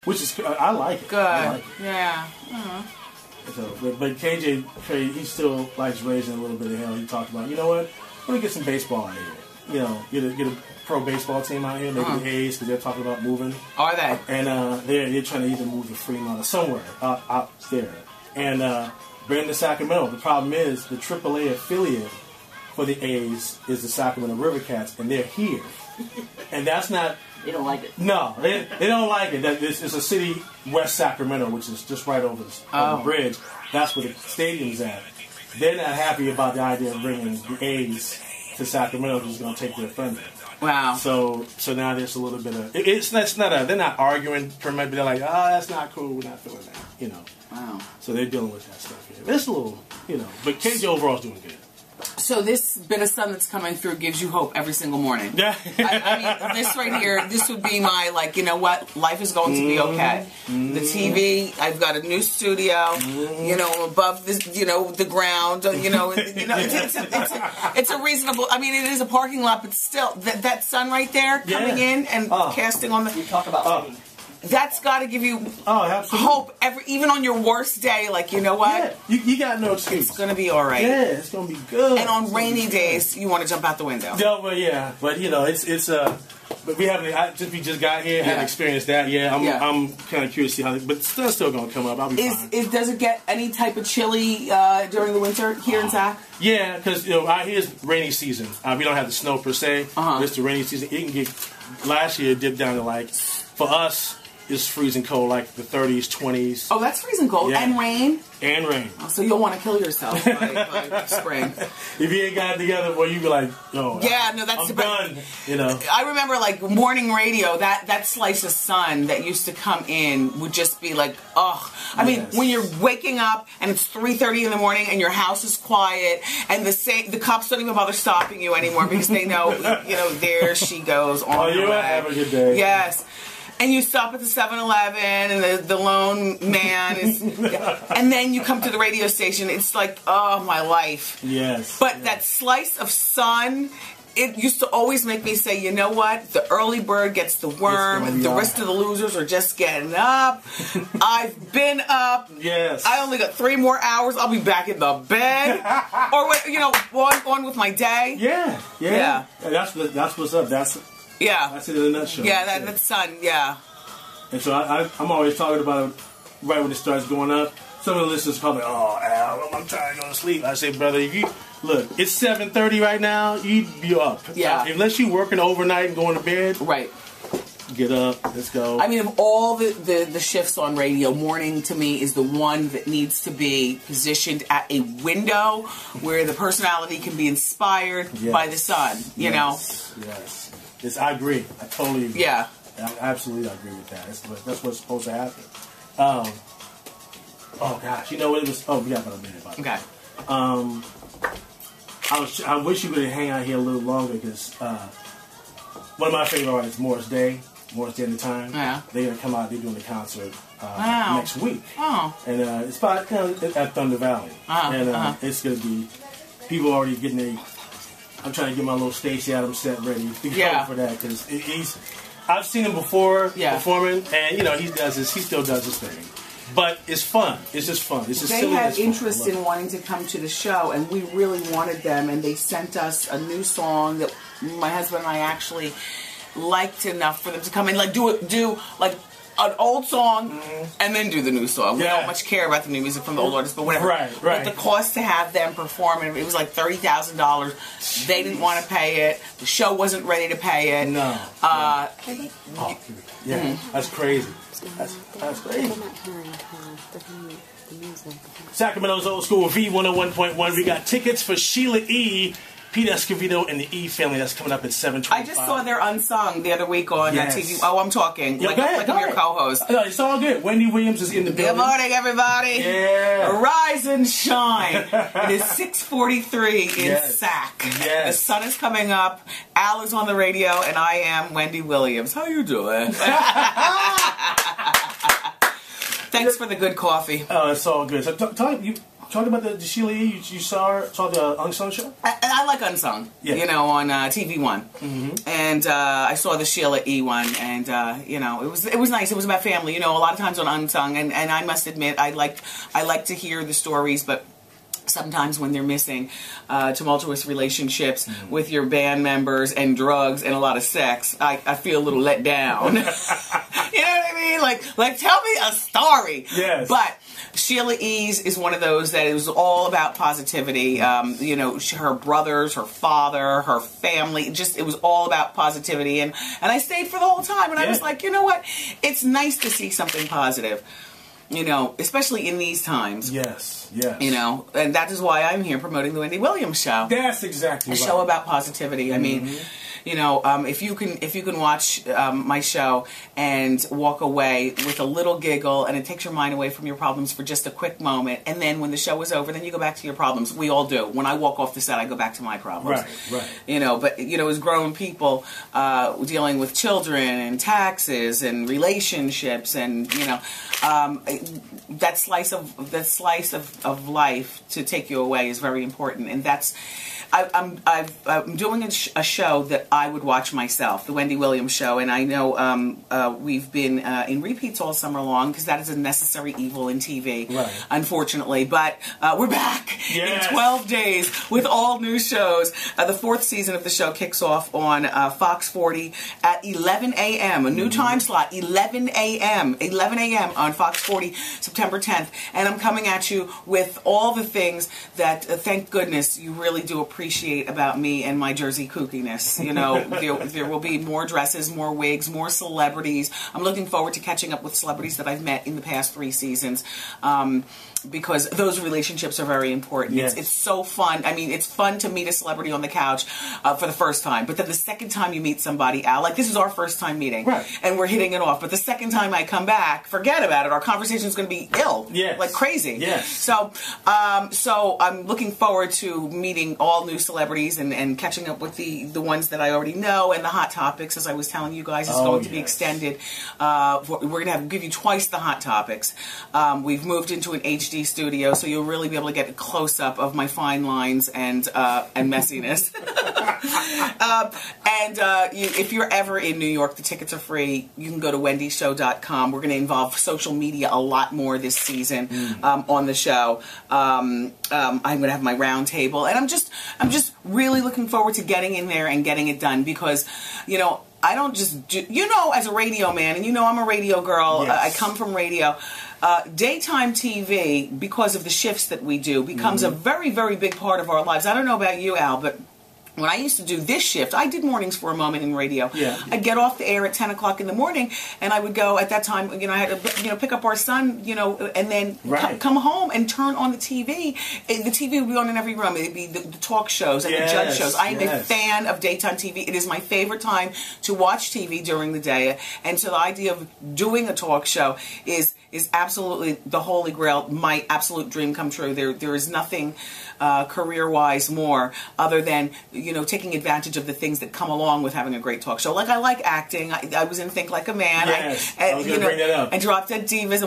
which is I like it. Good. I like it. Yeah. So, but KJ, he still likes raising a little bit of hell. He talked about, you know what? We're gonna get some baseball out here. You know, get a pro baseball team out here. Maybe the A's, because they're talking about moving. Are they? And they're trying to either move to Fremont or somewhere out there. And bring them to Sacramento. The problem is the AAA affiliate for the A's is the Sacramento River Cats, and they're here. And that's not. They don't like it. No, they don't like it. It's a city, West Sacramento, which is just right over the bridge. That's where the stadium's at. They're not happy about the idea of bringing the A's to Sacramento, because it's going to take their thunder. Wow. So now there's a little bit of they're not arguing per minute, but they're like, that's not cool. We're not doing that. You know. Wow. So they're dealing with that stuff here. It's a little, but KJ overall's doing good. So this bit of sun that's coming through gives you hope every single morning. Yeah. I mean, this right here, this would be my, like, you know what? Life is going to be okay. The TV, I've got a new studio, above this, the ground, it's a reasonable, I mean, it is a parking lot, but still, that sun right there coming in and casting on the... We talk about That's got to give you hope, even on your worst day. Like, you know what? Yeah, you got no excuse. It's going to be all right. Yeah, it's going to be good. And on rainy days, you want to jump out the window. Yeah, well, yeah. But, but we haven't, we just got here, haven't experienced that yet. I'm kind of curious to see how, but that's still going to come up. I'll be fine. Does it get any type of chilly during the winter here in Sac? Yeah, because, out here's rainy season. We don't have the snow per se. It's the rainy season. It can get, last year it dipped down to for us, it's freezing cold, like the 30s, 20s. Oh, that's freezing cold. Yeah. And rain? And rain. Oh, so you'll want to kill yourself by spring. If you ain't got it together, well, you be like, no. Yeah, no, that's I'm done. I remember, morning radio, that slice of sun that used to come in would just be like, oh. I mean, when you're waking up and it's 3:30 in the morning and your house is quiet and the cops don't even bother stopping you anymore because they know, there she goes on her way. You have a good day. Yes. And you stop at the 7-Eleven, and the lone man is... and then you come to the radio station. It's like, oh, my life. Yes. But that slice of sun, it used to always make me say, you know what? The early bird gets the worm. The rest of the losers are just getting up. I've been up. Yes. I only got 3 more hours. I'll be back in the bed. Or, on with my day. Yeah. Yeah. That's what's up. That's it in a nutshell. Yeah, that's sun, yeah. And so I'm always talking about it right when it starts going up. Some of the listeners call me, oh, Al, I'm trying to go to sleep. I say, brother, look, it's 7:30 right now. You'd be up. Yeah. Unless you're working overnight and going to bed. Right. Get up. Let's go. I mean, of all the shifts on radio, morning to me is the one that needs to be positioned at a window where the personality can be inspired by the sun, you know? Yes. I agree. I totally agree. Yeah. I absolutely agree with that. That's what's supposed to happen. Oh, gosh. You know what it was? Oh, we got about a minute about it. Okay. I wish you would hang out here a little longer because one of my favorite artists, Morris Day and the Time, they're going to come out. They're doing a concert next week. Oh. And it's about at Thunder Valley. It's going to be people already getting I'm trying to get my little Stacey Adams set ready to go for that because I've seen him before performing, and he still does his thing. But it's fun. It's just fun. It's just they had interest in wanting to come to the show, and we really wanted them, and they sent us a new song that my husband and I actually liked enough for them to come and do an old song and then do the new song. We don't much care about the new music from the old artists, but whatever. Right. But the cost to have them perform, it was like $30,000. They didn't want to pay it. The show wasn't ready to pay it. No. That's crazy. That's crazy. Sacramento's Old School V101.1. We got tickets for Sheila E., Pete Escovedo and the E family. That's coming up at 7:25. I just saw their Unsung the other week on TV. Oh, I'm talking. Yeah, like I'm your co-host. No, it's all good. Wendy Williams is in the building. Good morning, everybody. Yeah. Rise and shine. It is 6:43 in Sac. Yes. The sun is coming up. Al is on the radio, and I am Wendy Williams. How you doing? Thanks for the good coffee. Oh, it's all good. So talk about the Sheila E. You saw the Unsung show? I like Unsung, you know, on TV1. And I saw the Sheila E. one, and, you know, it was nice. It was about family. You know, a lot of times on Unsung, and I must admit, I like to hear the stories, but sometimes when they're missing tumultuous relationships with your band members and drugs and a lot of sex, I feel a little let down. You know what I mean? Like tell me a story. Yes. But Sheila E's is one of those that it was all about positivity. You know, her brothers, her father, her family, it was all about positivity. And I stayed for the whole time. And I was like, you know what? It's nice to see something positive. You know, especially in these times. Yes, yes. You know, and that is why I'm here promoting the Wendy Williams show. That's exactly right. A show about positivity. I mean, you know, if you can watch my show and walk away with a little giggle, and it takes your mind away from your problems for just a quick moment, and then when the show is over, then you go back to your problems. We all do. When I walk off the set, I go back to my problems. Right. You know, but you know, as grown people dealing with children and taxes and relationships, and you know, that slice of life to take you away is very important, and that's. I'm doing a show that I would watch myself, the Wendy Williams show, and I know we've been in repeats all summer long because that is a necessary evil in TV, unfortunately. But we're back in 12 days with all new shows. The 4th season of the show kicks off on Fox 40 at 11 a.m., a new time slot, 11 a.m. on Fox 40, September 10th. And I'm coming at you with all the things that, thank goodness, you really do appreciate about me and my Jersey kookiness. You know, there will be more dresses, more wigs, more celebrities. I'm looking forward to catching up with celebrities that I've met in the past 3 seasons. Because those relationships are very important. Yes. It's so fun. I mean, it's fun to meet a celebrity on the couch for the first time. But then the second time you meet somebody, Al, like this is our first time meeting. Right. And we're hitting it off. But the second time I come back, forget about it. Our conversation is going to be ill. Yes. Like crazy. Yes. So I'm looking forward to meeting all new celebrities and catching up with the ones that I already know. And the Hot Topics, as I was telling you guys, is going to be extended. We're going to give you twice the Hot Topics. We've moved into an HD studio, so you'll really be able to get a close-up of my fine lines and messiness. If you're ever in New York, the tickets are free. You can go to wendyshow.com. We're going to involve social media a lot more this season on the show. I'm going to have my round table, and I'm just really looking forward to getting in there and getting it done because, you know, I don't just do, you know, as a radio man, and you know I'm a radio girl, I come from radio, daytime TV, because of the shifts that we do, becomes a very, very big part of our lives. I don't know about you, Al, but when I used to do this shift, I did mornings for a moment in radio. Yeah. I'd get off the air at 10 o'clock in the morning, and I would go, at that time, you know, I had to, you know, pick up our son, you know, and then come home and turn on the TV. The TV would be on in every room. It'd be the talk shows and the judge shows. I am a fan of daytime TV. It is my favorite time to watch TV during the day, and so the idea of doing a talk show is absolutely the holy grail, my absolute dream come true. There is nothing career-wise more other than, you know, taking advantage of the things that come along with having a great talk show. Like I like acting. I was in Think Like a Man. Yes, I was going to bring that up. And Drop Dead Divas.